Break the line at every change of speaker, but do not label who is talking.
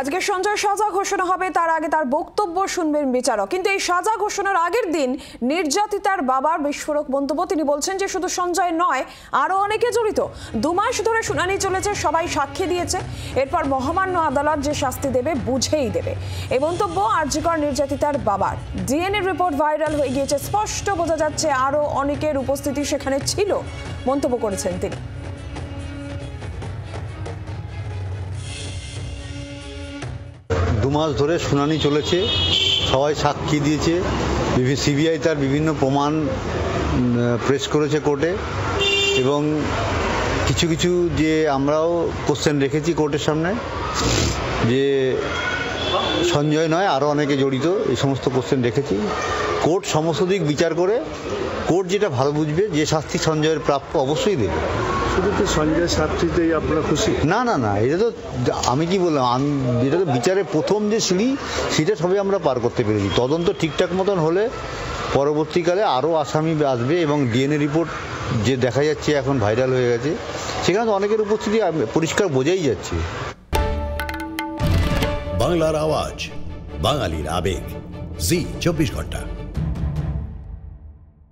আজকে সঞ্জয় সাজা ঘোষণা হবে, তার আগে তার বক্তব্য শুনবেন বিচারক। কিন্তু এই সাজা ঘোষণার আগের দিন নির্যাতিতার বাবার বিস্ফোরক মন্তব্য। তিনি বলছেন যে শুধু সঞ্জয় নয়, আরো অনেকে জড়িত। 2 মাস ধরে শুনানি চলেছে, সবাই সাক্ষী দিয়েছে, এরপর মহামান্য আদালত যে শাস্তি দেবে বুঝেই দেবে। এই মন্তব্য আরজিকর নির্যাতিতার বাবার। ডিএনএ রিপোর্ট ভাইরাল হয়ে গিয়েছে, স্পষ্ট বোঝা যাচ্ছে আরো অনেকের উপস্থিতি সেখানে ছিল, মন্তব্য করেছেন তিনি।
2 মাস ধরে শুনানি চলেছে, সবাই সাক্ষী দিয়েছে, সিবিআই তার বিভিন্ন প্রমাণ প্রেস করেছে কোর্টে, এবং কিছু কিছু যে আমরাও কোশ্চেন রেখেছি কোর্টের সামনে যে সঞ্জয় নয় আরও অনেকে জড়িত, এই সমস্ত কোশ্চেন রেখেছি। কোর্ট সমস্ত দিক বিচার করে কোর্ট যেটা ভালো বুঝবে, যে শাস্তি সঞ্জয়ের প্রাপ্য অবশ্যই দেবে।
শুধু তো সঞ্জয়ের শাস্তিতেই আপনারা খুশি?
না না না, এটা তো আমি কি বললাম, যেটা তো বিচারের প্রথম যে সিঁড়ি, সেটা সবই আমরা পার করতে পেরেছি। তদন্ত ঠিকঠাক মতন হলে পরবর্তীকালে আরও আসামি আসবে, এবং ডিএনএ রিপোর্ট যে দেখা যাচ্ছে এখন ভাইরাল হয়ে গেছে, সেখানে তো অনেকের উপস্থিতি পরিষ্কার বোঝাই যাচ্ছে।
বাংলার আওয়াজ, বাঙালির আবেগ, জি 24 ঘন্টা।